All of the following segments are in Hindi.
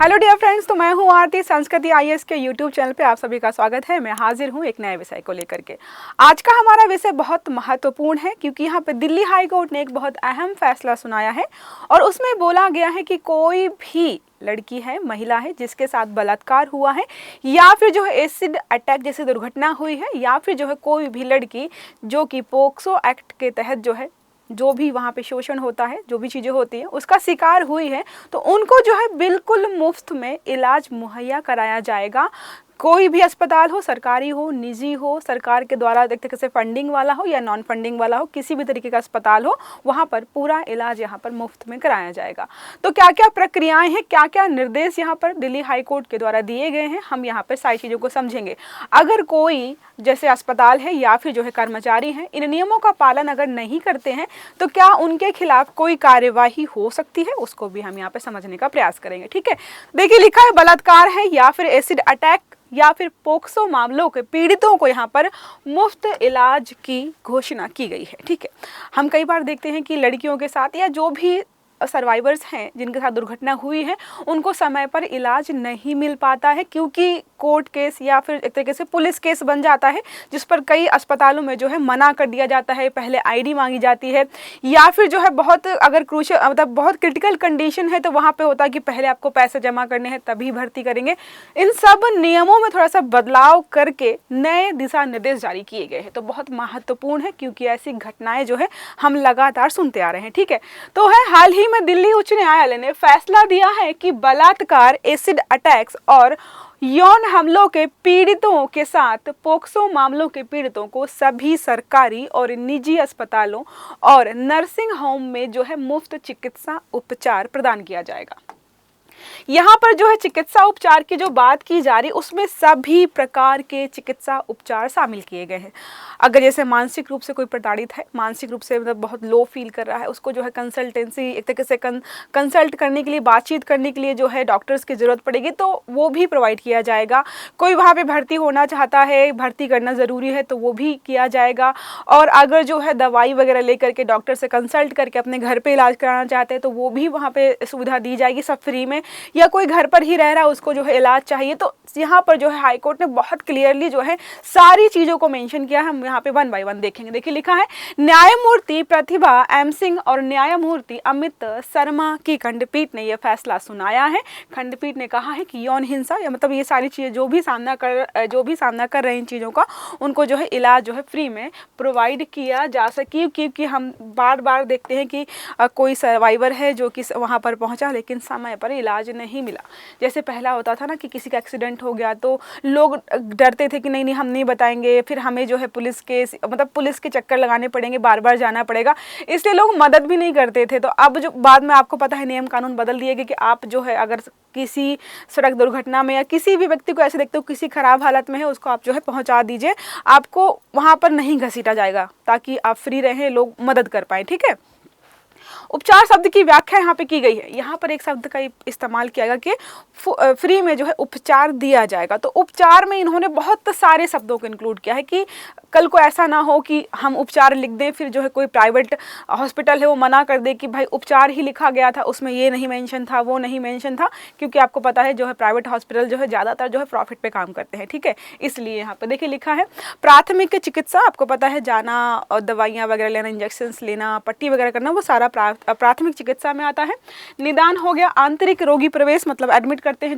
हेलो डियर फ्रेंड्स, तो मैं हूं आरती। संस्कृति आईएएस के यूट्यूब चैनल पे आप सभी का स्वागत है। मैं हाजिर हूं एक नए विषय को लेकर के। आज का हमारा विषय बहुत महत्वपूर्ण है क्योंकि यहाँ पे दिल्ली हाई कोर्ट ने एक बहुत अहम फैसला सुनाया है और उसमें बोला गया है कि कोई भी लड़की है, महिला है जिसके साथ बलात्कार हुआ है या फिर जो है एसिड अटैक जैसी दुर्घटना हुई है या फिर जो है कोई भी लड़की जो कि पोक्सो एक्ट के तहत जो है जो भी वहाँ पे शोषण होता है, जो भी चीज़ें होती हैं उसका शिकार हुई है, तो उनको जो है बिल्कुल मुफ्त में इलाज मुहैया कराया जाएगा। कोई भी अस्पताल हो, सरकारी हो, निजी हो, सरकार के द्वारा एक तरीके से फंडिंग वाला हो या नॉन फंडिंग वाला हो, किसी भी तरीके का अस्पताल हो, वहाँ पर पूरा इलाज यहाँ पर मुफ्त में कराया जाएगा। तो क्या क्या प्रक्रियाएं हैं, क्या क्या निर्देश यहाँ पर दिल्ली हाई कोर्ट के द्वारा दिए गए हैं, हम यहाँ पर सारी चीज़ों को समझेंगे। अगर कोई जैसे अस्पताल है या फिर जो है कर्मचारी हैं, इन नियमों का पालन अगर नहीं करते हैं तो क्या उनके खिलाफ कोई कार्यवाही हो सकती है, उसको भी हम यहाँ पे समझने का प्रयास करेंगे। ठीक है, देखिए लिखा है बलात्कार है या फिर एसिड अटैक या फिर पोक्सो मामलों के पीड़ितों को यहाँ पर मुफ्त इलाज की घोषणा की गई है। ठीक है, हम कई बार देखते हैं कि लड़कियों के साथ या जो भी सर्वाइवर्स हैं जिनके साथ दुर्घटना हुई है उनको समय पर इलाज नहीं मिल पाता है क्योंकि कोर्ट केस या फिर एक तरीके से पुलिस केस बन जाता है, जिस पर कई अस्पतालों में जो है मना कर दिया जाता है, पहले आईडी मांगी जाती है या फिर जो है बहुत अगर क्रूशियल मतलब बहुत क्रिटिकल कंडीशन है तो वहाँ पे होता है कि पहले आपको पैसे जमा करने हैं तभी भर्ती करेंगे। इन सब नियमों में थोड़ा सा बदलाव करके नए दिशा निर्देश जारी किए गए हैं, तो बहुत महत्वपूर्ण है क्योंकि ऐसी घटनाएं जो है हम लगातार सुनते आ रहे हैं। ठीक है, तो है हाल ही में दिल्ली उच्च न्यायालय ने फैसला दिया है कि बलात्कार, एसिड अटैक्स और यौन हमलों के पीड़ितों के साथ पोक्सो मामलों के पीड़ितों को सभी सरकारी और निजी अस्पतालों और नर्सिंग होम में जो है मुफ्त चिकित्सा उपचार प्रदान किया जाएगा। यहाँ पर जो है चिकित्सा उपचार की जो बात की जा रही उसमें सभी प्रकार के चिकित्सा उपचार शामिल किए गए हैं। अगर जैसे मानसिक रूप से कोई प्रताड़ित है, मानसिक रूप से मतलब बहुत लो फील कर रहा है, उसको जो है कंसल्टेंसी एक तरीके से कंसल्ट करने के लिए, बातचीत करने के लिए जो है डॉक्टर्स की ज़रूरत पड़ेगी तो वो भी प्रोवाइड किया जाएगा। कोई वहाँ पे भर्ती होना चाहता है, भर्ती करना ज़रूरी है तो वो भी किया जाएगा। और अगर जो है दवाई वगैरह लेकर के डॉक्टर से कंसल्ट करके अपने घर पर इलाज कराना चाहते हैं तो वो भी वहाँ पर सुविधा दी जाएगी, सब फ्री में। या कोई घर पर ही रह रहा है उसको जो है इलाज चाहिए, तो यहाँ पर जो है हाई कोर्ट ने बहुत क्लियरली जो है सारी चीज़ों को मेंशन किया है। हम यहाँ पे वन बाय वन देखेंगे। देखिए लिखा है न्यायमूर्ति प्रतिभा एम सिंह और न्यायमूर्ति अमित शर्मा की खंडपीठ ने यह फैसला सुनाया है। खंडपीठ ने कहा है कि यौन हिंसा या मतलब ये सारी चीज़ें जो भी सामना कर रहे इन चीज़ों का उनको जो है इलाज जो है फ्री में प्रोवाइड किया जा सके, क्योंकि हम बार बार देखते हैं कि कोई सर्वाइवर है जो कि वहाँ पर पहुँचा लेकिन समय पर इलाज नहीं मिला। जैसे पहला होता था ना कि किसी का एक्सीडेंट हो गया तो लोग डरते थे कि नहीं हम नहीं बताएंगे, फिर हमें जो है पुलिस के चक्कर लगाने पड़ेंगे, बार बार जाना पड़ेगा, इसलिए लोग मदद भी नहीं करते थे। तो अब जो बाद में आपको पता है नियम कानून बदल दिए गए कि आप जो है अगर किसी सड़क दुर्घटना में या किसी भी व्यक्ति को ऐसे देखते हो किसी खराब हालत में है उसको आप जो है पहुंचा दीजिए, आपको वहां पर नहीं घसीटा जाएगा ताकि आप फ्री रहें, लोग मदद कर पाए। ठीक है, उपचार शब्द की व्याख्या यहाँ पे की गई है। यहाँ पर एक शब्द का इस्तेमाल किया गया कि फ्री में जो है उपचार दिया जाएगा। तो उपचार में इन्होंने बहुत सारे शब्दों को इंक्लूड किया है कि कल को ऐसा ना हो कि हम उपचार लिख दें फिर जो है कोई प्राइवेट हॉस्पिटल है वो मना कर दे कि भाई उपचार ही लिखा गया था, उसमें ये नहीं मेंशन था, वो नहीं मेंशन था, क्योंकि आपको पता है जो है प्राइवेट हॉस्पिटल जो है ज़्यादातर जो है प्रॉफिट पे काम करते हैं। ठीक है, इसलिए यहाँ पर देखिए लिखा है प्राथमिक चिकित्सा, आपको पता है जाना और दवाइयाँ वगैरह लेना, इंजेक्शन लेना, पट्टी वगैरह करना, वो सारा प्राथमिक चिकित्सा में आता है। निदान हो गया आंतरिक रोगी प्रवेश, मतलब एडमिट करते हैं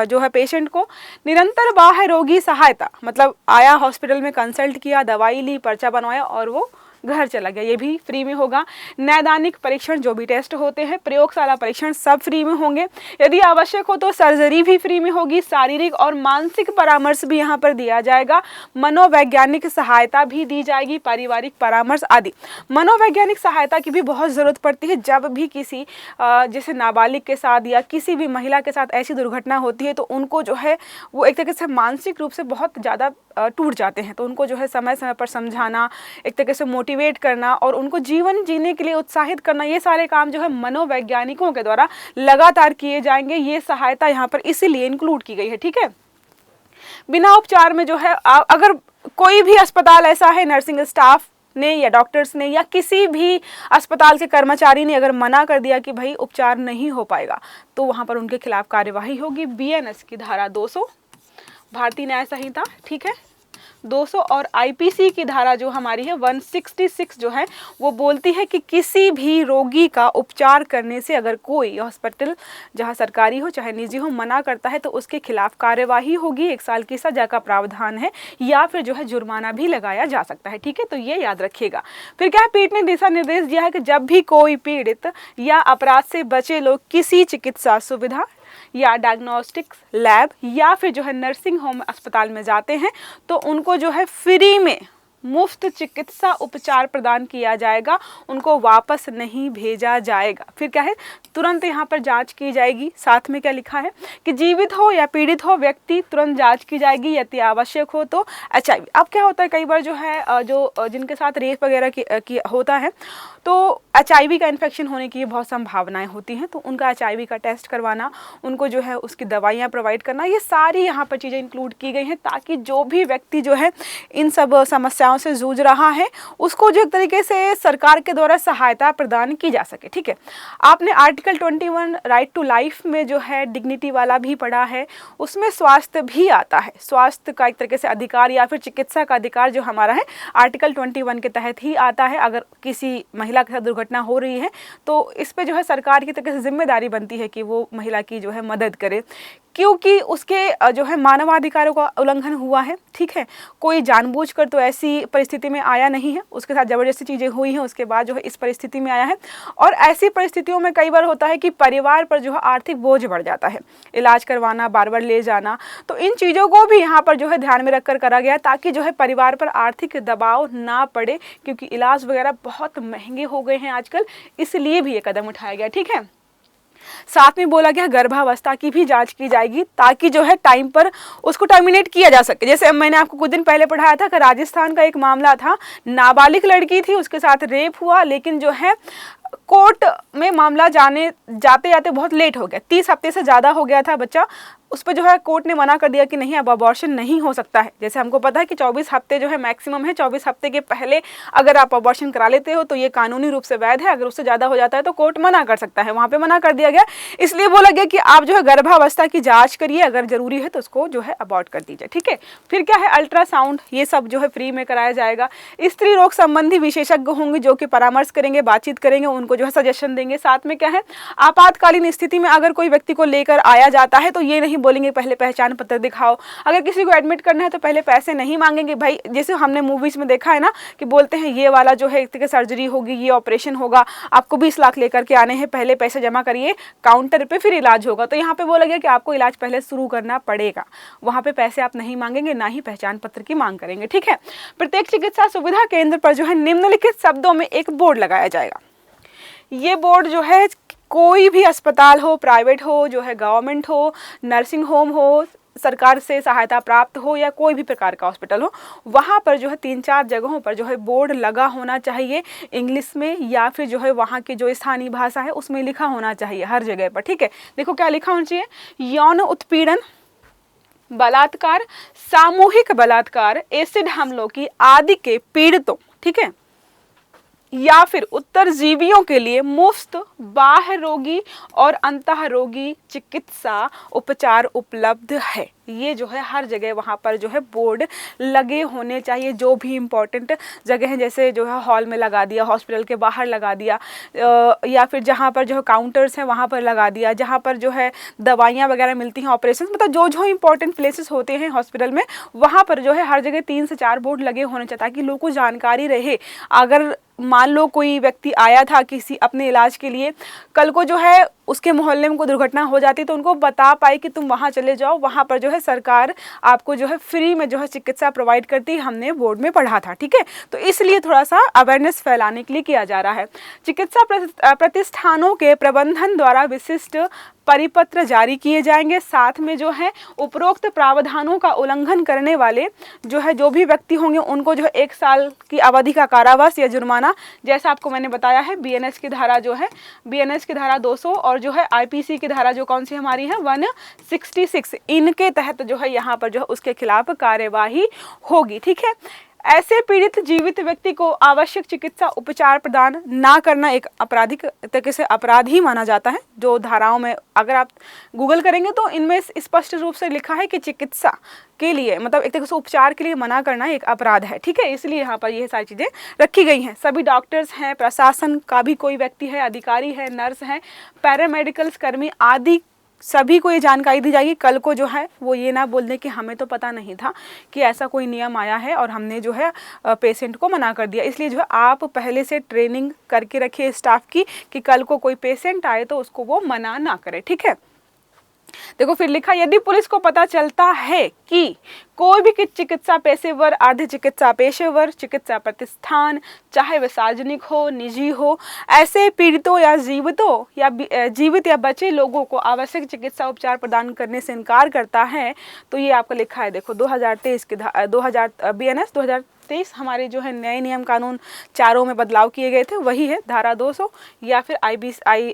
जो है पेशेंट को। निरंतर बाह्य रोगी सहायता, मतलब आया हॉस्पिटल में कंसल्ट किया, दवाई ली, पर्चा बनवाया और वो घर चला गया, ये भी फ्री में होगा। नैदानिक परीक्षण जो भी टेस्ट होते हैं, प्रयोगशाला परीक्षण सब फ्री में होंगे। यदि आवश्यक हो तो सर्जरी भी फ्री में होगी। शारीरिक और मानसिक परामर्श भी यहाँ पर दिया जाएगा। मनोवैज्ञानिक सहायता भी दी जाएगी, पारिवारिक परामर्श आदि। मनोवैज्ञानिक सहायता की भी बहुत ज़रूरत पड़ती है जब भी किसी जैसे नाबालिग के साथ या किसी भी महिला के साथ ऐसी दुर्घटना होती है तो उनको जो है वो एक तरीके से मानसिक रूप से बहुत ज़्यादा टूट जाते हैं, तो उनको जो है समय समय पर समझाना, एक तरीके से मोटिवेट करना और उनको जीवन जीने के लिए उत्साहित करना, ये सारे काम जो है मनोवैज्ञानिकों के द्वारा लगातार किए जाएंगे। ये सहायता यहाँ पर इसीलिए इंक्लूड की गई है। ठीक है, बिना उपचार में जो है अगर कोई भी अस्पताल ऐसा है, नर्सिंग स्टाफ ने या डॉक्टर्स ने या किसी भी अस्पताल के कर्मचारी ने अगर मना कर दिया कि भाई उपचार नहीं हो पाएगा, तो वहाँ पर उनके खिलाफ कार्यवाही होगी। बीएनएस की धारा 200 भारतीय न्याय संहिता, ठीक है, 200 और आईपीसी की धारा जो हमारी है 166 जो है वो बोलती है कि किसी भी रोगी का उपचार करने से अगर कोई हॉस्पिटल जहां सरकारी हो चाहे निजी हो मना करता है तो उसके खिलाफ कार्यवाही होगी, 1 साल की सजा का प्रावधान है या फिर जो है जुर्माना भी लगाया जा सकता है, ठीक है, तो ये याद रखिएगा। फिर क्या है, पीठ ने दिशा निर्देश दिया है कि जब भी कोई पीड़ित या अपराध से बचे लोग किसी चिकित्सा सुविधा या डायग्नोस्टिक्स लैब या फिर जो है नर्सिंग होम अस्पताल में जाते हैं तो उनको जो है फ्री में मुफ्त चिकित्सा उपचार प्रदान किया जाएगा, उनको वापस नहीं भेजा जाएगा। फिर क्या है, तुरंत यहाँ पर जांच की जाएगी। साथ में क्या लिखा है कि जीवित हो या पीड़ित हो व्यक्ति तुरंत जांच की जाएगी, यदि आवश्यक हो तो HIV। अब क्या होता है, कई बार जो है जिनके साथ रेप वगैरह की होता है तो HIV का इन्फेक्शन होने की बहुत संभावनाएं होती हैं, तो उनका HIV का टेस्ट करवाना, उनको जो है उसकी दवाइयाँ प्रोवाइड करना, ये सारी यहाँ पर चीज़ें इंक्लूड की गई हैं ताकि जो भी व्यक्ति जो है इन सब समस्याओं से जूझ रहा है उसको जो एक तरीके से सरकार के द्वारा सहायता प्रदान की जा सके, ठीक है। आपने आर्टिकल 21 राइट टू लाइफ में जो है डिग्निटी वाला भी पढ़ा है, उसमें स्वास्थ्य भी आता है। स्वास्थ्य का एक तरीके से अधिकार या फिर चिकित्सा का अधिकार जो हमारा है आर्टिकल 21 के तहत ही आता है। अगर किसी महिला के साथ दुर्घटना हो रही है तो इस पे जो है सरकार की तरफ से जिम्मेदारी बनती है कि वो महिला की जो है मदद करे, क्योंकि उसके जो है मानवाधिकारों का उल्लंघन हुआ है, ठीक है। कोई जानबूझकर तो ऐसी परिस्थिति में आया नहीं है, उसके साथ ज़बरदस्ती चीज़ें हुई हैं, उसके बाद जो है इस परिस्थिति में आया है। और ऐसी परिस्थितियों में कई बार होता है कि परिवार पर जो है आर्थिक बोझ बढ़ जाता है, इलाज करवाना, बार बार ले जाना, तो इन चीज़ों को भी यहाँ पर जो है ध्यान में रखकर करा गया ताकि जो है परिवार पर आर्थिक दबाव ना पड़े, क्योंकि इलाज वगैरह बहुत महंगे हो गए हैं आजकल, इसलिए भी ये कदम उठाया गया, ठीक है। साथ में बोला गया गर्भावस्था की भी जांच की जाएगी ताकि जो है टाइम पर उसको टर्मिनेट किया जा सके। जैसे मैंने आपको कुछ दिन पहले पढ़ाया था कि राजस्थान का एक मामला था, नाबालिग लड़की थी, उसके साथ रेप हुआ, लेकिन जो है कोर्ट में मामला जाते जाते बहुत लेट हो गया, 30 हफ्ते से ज़्यादा हो गया था बच्चा, उस पर जो है कोर्ट ने मना कर दिया कि नहीं अब अबॉर्शन नहीं हो सकता है। जैसे हमको पता है कि 24 हफ्ते जो है मैक्सिमम है, 24 हफ्ते के पहले अगर आप अबॉर्शन करा लेते हो तो ये कानूनी रूप से वैध है, अगर उससे ज़्यादा हो जाता है तो कोर्ट मना कर सकता है, वहाँ पे मना कर दिया गया। इसलिए बोला गया कि आप जो है गर्भावस्था की जाँच करिए, अगर जरूरी है तो उसको जो है अबॉर्ट कर दीजिए, ठीक है। फिर क्या है, अल्ट्रासाउंड, ये सब जो है फ्री में कराया जाएगा। स्त्री रोग संबंधी विशेषज्ञ होंगे जो कि परामर्श करेंगे, बातचीत करेंगे, उनको जो है सजेशन देंगे। साथ में क्या है, आपातकालीन स्थिति में अगर कोई व्यक्ति को लेकर आया जाता है तो ये नहीं बोलेंगे पहले पहचान पत्र दिखाओ, अगर किसी को एडमिट करना है तो पहले पैसे नहीं मांगेंगे भाई, जैसे हमने मूवीज में देखा है ना कि बोलते हैं ये वाला जो है एक तरह सर्जरी होगी, ये ऑपरेशन होगा, आपको 20 लाख लेकर के आने हैं, पहले पैसे जमा करिए काउंटर पे फिर इलाज होगा। तो यहाँ पे बोला गया कि आपको इलाज पहले शुरू करना पड़ेगा, वहाँ पे पैसे आप नहीं मांगेंगे, ना ही पहचान पत्र की मांग करेंगे, ठीक है। प्रत्येक चिकित्सा सुविधा केंद्र पर जो है निम्नलिखित शब्दों में एक बोर्ड लगाया जाएगा। ये बोर्ड जो है कोई भी अस्पताल हो, प्राइवेट हो, जो है गवर्नमेंट हो, नर्सिंग होम हो, सरकार से सहायता प्राप्त हो या कोई भी प्रकार का हॉस्पिटल हो, वहाँ पर जो है 3-4 जगहों पर जो है बोर्ड लगा होना चाहिए, इंग्लिश में या फिर जो है वहाँ की जो स्थानीय भाषा है उसमें लिखा होना चाहिए हर जगह पर, ठीक है। देखो क्या लिखा होना चाहिए, यौन उत्पीड़न, बलात्कार, सामूहिक बलात्कार, एसिड हमलों की आदि के पीड़ितों, ठीक है, या फिर उत्तरजीवियों के लिए मुफ्त बाह्य रोगी और अंतः रोगी चिकित्सा उपचार उपलब्ध है। ये जो है हर जगह वहाँ पर जो है बोर्ड लगे होने चाहिए, जो भी इम्पोर्टेंट जगह हैं, जैसे जो है हॉल में लगा दिया, हॉस्पिटल के बाहर लगा दिया, या फिर जहाँ पर जो है काउंटर्स हैं वहाँ पर लगा दिया, जहाँ पर जो है दवाइयाँ वगैरह मिलती हैं, ऑपरेशन, मतलब जो जो इम्पोर्टेंट प्लेसेस होते हैं हॉस्पिटल में, वहाँ पर जो है हर जगह 3 से 4 बोर्ड लगे होने चाहिए ताकि लोगों को जानकारी रहे। अगर मान लो कोई व्यक्ति आया था किसी अपने इलाज के लिए, कल को जो है उसके मोहल्ले में कोई दुर्घटना हो जाती तो उनको बता पाए कि तुम वहाँ चले जाओ, वहाँ पर जो है सरकार आपको जो है फ्री में जो है चिकित्सा प्रोवाइड करती है, हमने बोर्ड में पढ़ा था, ठीक है। तो इसलिए थोड़ा सा अवेयरनेस फैलाने के लिए किया जा रहा है। चिकित्सा प्रतिष्ठानों के प्रबंधन द्वारा विशिष्ट परिपत्र जारी किए जाएंगे। साथ में जो है उपरोक्त प्रावधानों का उल्लंघन करने वाले जो भी व्यक्ति होंगे उनको जो है 1 साल की अवधि का कारावास या जुर्माना, जैसा आपको मैंने बताया है, बीएनएस की धारा जो है, बीएनएस की धारा 200 और जो है आईपीसी की धारा जो कौन सी हमारी है 166, इनके तहत जो है यहाँ पर जो है उसके खिलाफ कार्यवाही होगी, ठीक है। ऐसे पीड़ित जीवित व्यक्ति को आवश्यक चिकित्सा उपचार प्रदान ना करना एक आपराधिक तरीके से अपराध ही माना जाता है। जो धाराओं में अगर आप गूगल करेंगे तो इनमें स्पष्ट रूप से लिखा है कि चिकित्सा के लिए मतलब एक तरीके से उपचार के लिए मना करना एक अपराध है, ठीक है। इसलिए यहाँ पर ये सारी चीज़ें रखी गई हैं। सभी डॉक्टर्स हैं, प्रशासन का भी कोई व्यक्ति है, अधिकारी है, नर्स हैं, पैरामेडिकल्स कर्मी आदि सभी को ये जानकारी दी जाएगी। कल को जो है वो ये ना बोल दें कि हमें तो पता नहीं था कि ऐसा कोई नियम आया है और हमने जो है पेशेंट को मना कर दिया। इसलिए जो है आप पहले से ट्रेनिंग करके रखिए स्टाफ की कि कल को कोई पेशेंट आए तो उसको वो मना ना करे, ठीक है। देखो फिर लिखा, यदि पुलिस को पता चलता है कि कोई भी चिकित्सा पेशेवर, अर्ध चिकित्सा पेशेवर, चिकित्सा प्रतिष्ठान चाहे वह सार्वजनिक हो, निजी हो, ऐसे पीड़ितों या जीवित या बचे लोगों को आवश्यक चिकित्सा उपचार प्रदान करने से इनकार करता है तो ये आपका लिखा है। देखो 2023 के BNS 2023 हमारे जो है नए नियम कानून चारों में बदलाव किए गए थे, वही है धारा 200 या फिर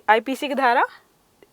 IPC की धारा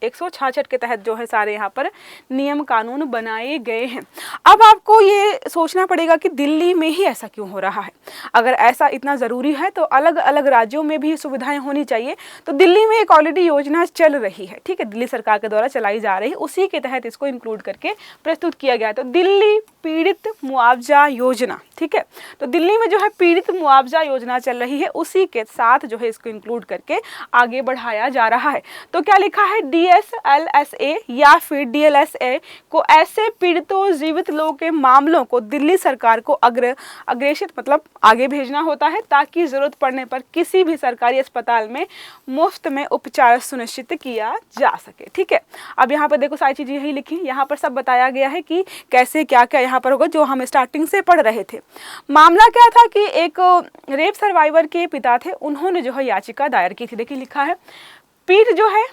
166 के तहत जो है सारे यहाँ पर नियम कानून बनाए गए हैं। अब आपको ये सोचना पड़ेगा कि दिल्ली में ही ऐसा क्यों हो रहा है। अगर ऐसा इतना ज़रूरी है तो अलग अलग राज्यों में भी सुविधाएं होनी चाहिए। तो दिल्ली में एक ऑलरेडी योजना चल रही है, ठीक है, दिल्ली सरकार के द्वारा चलाई जा रही है, उसी के तहत इसको इंक्लूड करके प्रस्तुत किया गया है। तो दिल्ली पीड़ित मुआवजा योजना, ठीक है, तो दिल्ली में जो है पीड़ित मुआवजा योजना चल रही है, उसी के साथ जो है इसको इंक्लूड करके आगे बढ़ाया जा रहा है। तो क्या लिखा है, DSLSA या फिर DLSA को ऐसे पीड़ितों जीवित लोगों के मामलों को दिल्ली सरकार को अग्रेषित मतलब आगे भेजना होता है ताकि जरूरत पड़ने पर किसी भी सरकारी अस्पताल में मुफ्त में उपचार सुनिश्चित किया जा सके, ठीक है। अब यहाँ पर देखो सारी चीजें यही लिखी, यहाँ पर सब बताया गया है कि कैसे क्या क्या यहाँ पर होगा, जो हम स्टार्टिंग से पढ़ रहे थे। मामला क्या था कि एक रेप सर्वाइवर के पिता थे, उन्होंने जो है याचिका दायर की थी। देखिए लिखा है, पीठ जो है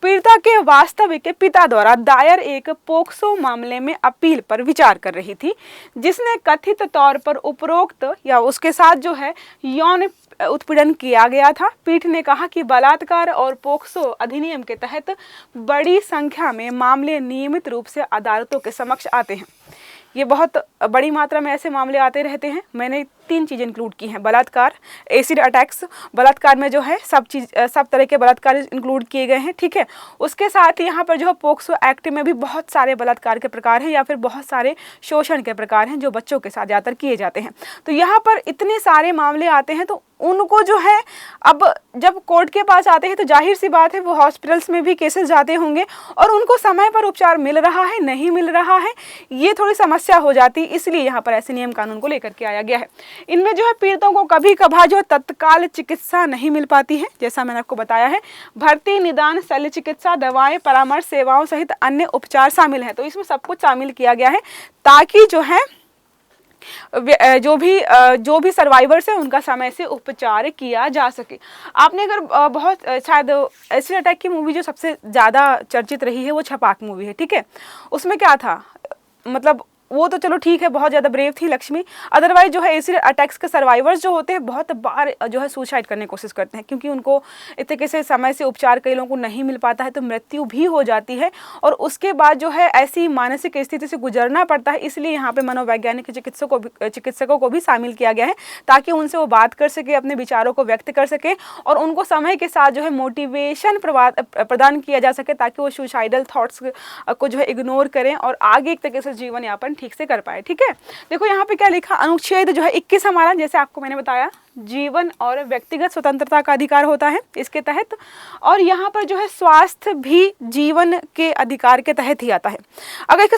पीड़िता के वास्तविक पिता द्वारा दायर एक पोक्सो मामले में अपील पर विचार कर रही थी, जिसने कथित तौर पर उपरोक्त या उसके साथ जो है यौन उत्पीड़न किया गया था। पीठ ने कहा कि बलात्कार और पोक्सो अधिनियम के तहत बड़ी संख्या में मामले नियमित रूप से अदालतों के समक्ष आते हैं। ये बहुत बड़ी मात्रा में ऐसे मामले आते रहते हैं। मैंने 3 चीज़ें इंक्लूड की हैं, बलात्कार, एसिड अटैक्स, बलात्कार में जो है सब तरह के बलात्कार इंक्लूड किए गए हैं, ठीक है। उसके साथ ही यहाँ पर जो है पोक्सो एक्ट में भी बहुत सारे बलात्कार के प्रकार हैं या फिर बहुत सारे शोषण के प्रकार हैं जो बच्चों के साथ ज़्यादातर किए जाते हैं। तो यहाँ पर इतने सारे मामले आते हैं तो उनको जो है अब जब कोर्ट के पास आते हैं तो जाहिर सी बात है वो हॉस्पिटल्स में भी केसेस जाते होंगे और उनको समय पर उपचार मिल रहा है नहीं मिल रहा है, ये थोड़ी समस्या हो जाती है। इसलिए यहाँ पर ऐसे नियम कानून को लेकर के आया गया है। इनमें जो है पीड़ितों को कभी कभार जो तत्काल चिकित्सा नहीं मिल पाती है, जैसा मैंने आपको बताया है। भर्ती, निदान, शल्य चिकित्सा, दवाएं, परामर्श सेवाओं सहित अन्य उपचार शामिल है। तो इसमें सब कुछ शामिल किया गया है ताकि जो है जो भी सर्वाइवर्स है उनका समय से उपचार किया जा सके। आपने अगर बहुत शायद एसिड अटैक की मूवी जो सबसे ज़्यादा चर्चित रही है वो छपाक मूवी है, ठीक है। उसमें क्या था, मतलब वो तो चलो ठीक है, बहुत ज़्यादा ब्रेव थी लक्ष्मी। अदरवाइज जो है एसिड अटैक्स के सर्वाइवर्स जो होते हैं बहुत बार जो है सुसाइड करने की कोशिश करते हैं, क्योंकि उनको इस तरीके से समय से उपचार कई लोगों को नहीं मिल पाता है तो मृत्यु भी हो जाती है और उसके बाद जो है ऐसी मानसिक स्थिति से गुजरना पड़ता है। इसलिए यहाँ पे मनोवैज्ञानिक चिकित्सकों को भी शामिल किया गया है ताकि उनसे वो बात कर सके, अपने विचारों को व्यक्त कर सके और उनको समय के साथ जो है मोटिवेशन प्रदान किया जा सके ताकि वो सुसाइडल थॉट्स को जो है इग्नोर करें और आगे एक तरीके से जीवन यापन ठीक से कर पाए, ठीक है। देखो यहाँ पे क्या लिखा, अनुच्छेद जो है 21 हमारा, जैसे आपको मैंने बताया, जीवन और व्यक्तिगत स्वतंत्रता का अधिकार होता है इसके तहत, और यहाँ पर जो है स्वास्थ्य भी जीवन के अधिकार के तहत ही आता है। अगर इसका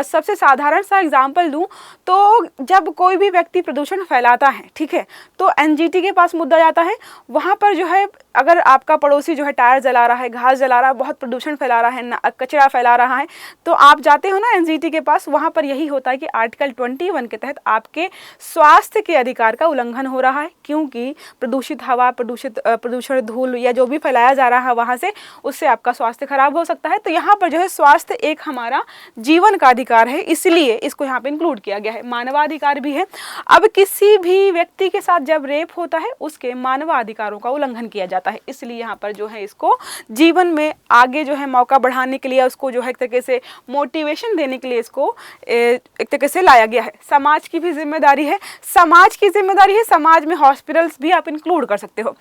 सबसे साधारण सा एग्जाम्पल दूं तो जब कोई भी व्यक्ति प्रदूषण फैलाता है, ठीक है, तो NGT के पास मुद्दा जाता है। वहाँ पर जो है अगर आपका पड़ोसी जो है टायर जला रहा है, घास जला रहा है, बहुत प्रदूषण फैला रहा है, कचरा फैला रहा है, तो आप जाते हो ना NGT के पास, वहाँ पर यही होता है कि आर्टिकल 21 के तहत आपके स्वास्थ्य के अधिकार का उल्लंघन हो रहा है, क्योंकि प्रदूषित हवा, प्रदूषण धूल या जो भी फैलाया जा रहा है वहाँ से, उससे आपका स्वास्थ्य खराब हो सकता है। तो यहाँ पर जो है स्वास्थ्य एक हमारा जीवन का अधिकार है, इसलिए इसको यहाँ पे इंक्लूड किया गया है। मानवाधिकार भी है। अब किसी भी व्यक्ति के साथ जब रेप होता है उसके मानवाधिकारों का उल्लंघन किया जाता है, इसलिए यहाँ पर जो है इसको जीवन में आगे जो है मौका बढ़ाने के लिए, उसको जो है एक तरीके से मोटिवेशन देने के लिए इसको एक तरीके से लाया गया है। समाज की भी जिम्मेदारी है, समाज की जिम्मेदारी है, समाज में हॉस्पिटल्स भी आप इंक्लूड कर सकते हो।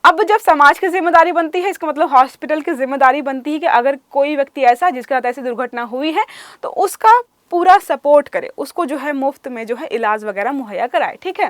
अब जब समाज की जिम्मेदारी बनती है, इसका मतलब हॉस्पिटल की जिम्मेदारी बनती है कि अगर कोई व्यक्ति ऐसा जिसके साथ ऐसी दुर्घटना हुई है तो उसका पूरा सपोर्ट करे, उसको जो है मुफ्त में जो है इलाज वगैरह मुहैया कराए। ठीक है,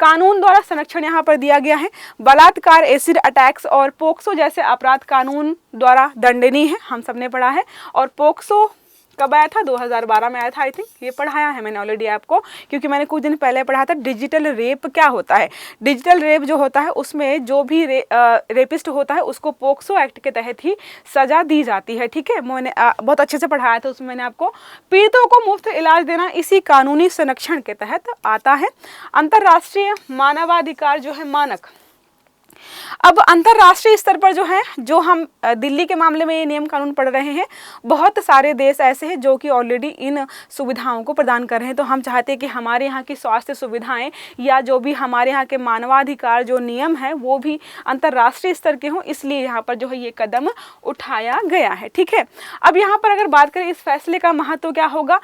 कानून द्वारा संरक्षण यहाँ पर दिया गया है। बलात्कार, एसिड अटैक्स और पोक्सो जैसे अपराध कानून द्वारा दंडनीय है, हम सबने पढ़ा है। और पोक्सो कब आया था? 2012 में आया था, आई थिंक। ये पढ़ाया है मैंने ऑलरेडी आपको, क्योंकि मैंने कुछ दिन पहले पढ़ा था डिजिटल रेप क्या होता है। डिजिटल रेप जो होता है उसमें जो भी रेपिस्ट होता है उसको पोक्सो एक्ट के तहत ही सजा दी जाती है। ठीक है, मैंने बहुत अच्छे से पढ़ाया था उसमें मैंने आपको। पीड़ितों को मुफ्त इलाज देना इसी कानूनी संरक्षण के तहत आता है। अंतर्राष्ट्रीय मानवाधिकार जो है मानक, अब अंतर्राष्ट्रीय स्तर पर जो है, जो हम दिल्ली के मामले में ये नियम कानून पढ़ रहे हैं, बहुत सारे देश ऐसे हैं जो कि ऑलरेडी इन सुविधाओं को प्रदान कर रहे हैं। तो हम चाहते हैं कि हमारे यहाँ की स्वास्थ्य सुविधाएं या जो भी हमारे यहाँ के मानवाधिकार जो नियम है वो भी अंतर्राष्ट्रीय स्तर के हों, इसलिए यहाँ पर जो है ये कदम उठाया गया है। ठीक है, अब यहाँ पर अगर बात करें इस फैसले का महत्व क्या होगा,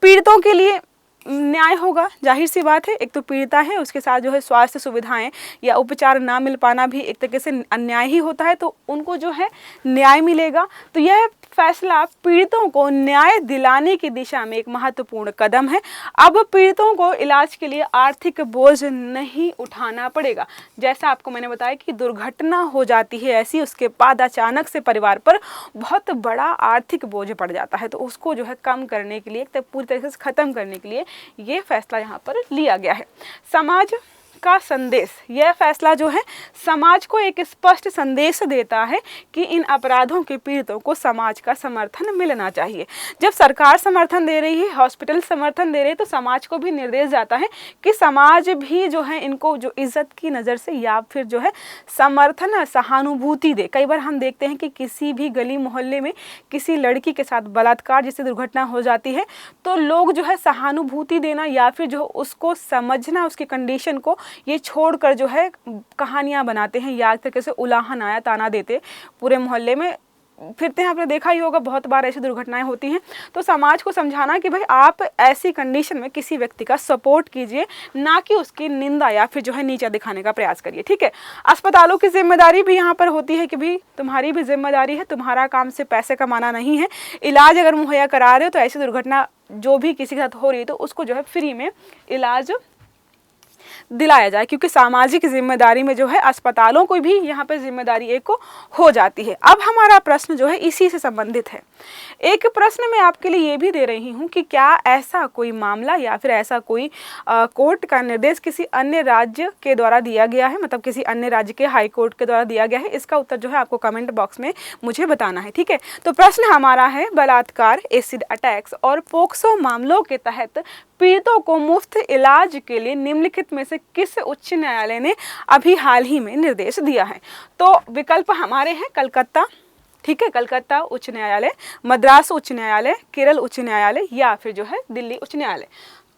पीड़ितों के लिए न्याय होगा, जाहिर सी बात है। एक तो पीड़िता है, उसके साथ जो है स्वास्थ्य सुविधाएं या उपचार ना मिल पाना भी एक तरीके से अन्याय ही होता है, तो उनको जो है न्याय मिलेगा। तो यह फैसला पीड़ितों को न्याय दिलाने की दिशा में एक महत्वपूर्ण कदम है। अब पीड़ितों को इलाज के लिए आर्थिक बोझ नहीं उठाना पड़ेगा। जैसा आपको मैंने बताया कि दुर्घटना हो जाती है ऐसी, उसके बाद अचानक से परिवार पर बहुत बड़ा आर्थिक बोझ पड़ जाता है, तो उसको जो है कम करने के लिए, पूरी तरीके से ख़त्म करने के लिए ये फैसला यहाँ पर लिया गया है। समाज का संदेश, यह फैसला जो है समाज को एक स्पष्ट संदेश देता है कि इन अपराधों के पीड़ितों को समाज का समर्थन मिलना चाहिए। जब सरकार समर्थन दे रही है, हॉस्पिटल समर्थन दे रहे हैं, तो समाज को भी निर्देश जाता है कि समाज भी जो है इनको जो इज्जत की नज़र से या फिर जो है समर्थन, सहानुभूति दे। कई बार हम देखते हैं कि किसी भी गली मोहल्ले में किसी लड़की के साथ बलात्कार जैसी दुर्घटना हो जाती है, तो लोग जो है सहानुभूति देना या फिर जो उसको समझना, उसकी कंडीशन को, ये छोड़कर जो है कहानियाँ बनाते हैं या तरीके से उलाहन आया ताना देते, पूरे मोहल्ले में फिरते हैं। आपने देखा ही होगा, बहुत बार ऐसी दुर्घटनाएं होती हैं। तो समाज को समझाना कि भाई आप ऐसी कंडीशन में किसी व्यक्ति का सपोर्ट कीजिए, ना कि उसकी निंदा या फिर जो है नीचा दिखाने का प्रयास करिए। ठीक है, अस्पतालों की जिम्मेदारी भी यहाँ पर होती है कि भाई तुम्हारी भी जिम्मेदारी है, तुम्हारा काम से पैसे कमाना नहीं है। इलाज अगर मुहैया करा रहे हो तो ऐसी दुर्घटना जो भी किसी के साथ हो रही है तो उसको जो है फ्री में इलाज दिलाया जाए, क्योंकि सामाजिक जिम्मेदारी में जो है अस्पतालों को भी यहाँ पे जिम्मेदारी एक हो जाती है। अब हमारा प्रश्न जो है इसी से संबंधित है। एक प्रश्न मैं आपके लिए ये भी दे रही हूँ कि क्या ऐसा कोई मामला या फिर ऐसा कोई कोर्ट का निर्देश किसी अन्य राज्य के द्वारा दिया गया है, मतलब किसी अन्य राज्य के हाई कोर्ट के द्वारा दिया गया है? इसका उत्तर जो है आपको कमेंट बॉक्स में मुझे बताना है। ठीक है, तो प्रश्न हमारा है, बलात्कार, एसिड अटैक्स और पोक्सो मामलों के तहत पीड़ितों को मुफ्त इलाज के लिए निम्नलिखित में से किस उच्च न्यायालय ने अभी हाल ही में निर्देश दिया है? तो विकल्प हमारे हैं कलकत्ता, ठीक है, कलकत्ता उच्च न्यायालय, मद्रास उच्च न्यायालय, केरल उच्च न्यायालय या फिर जो है दिल्ली उच्च न्यायालय।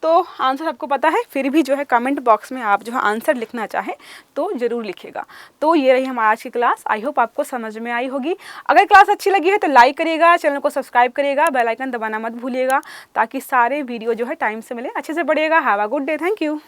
तो आंसर आपको पता है, फिर भी जो है कमेंट बॉक्स में आप जो है आंसर लिखना चाहें तो ज़रूर लिखिएगा। तो ये रही हमारी आज की क्लास। आई होप आपको समझ में आई होगी। अगर क्लास अच्छी लगी है तो लाइक करिएगा, चैनल को सब्सक्राइब करिएगा, बेल आइकन दबाना मत भूलिएगा, ताकि सारे वीडियो जो है टाइम से मिले, अच्छे से पढ़िएगा। Have a good day, thank you.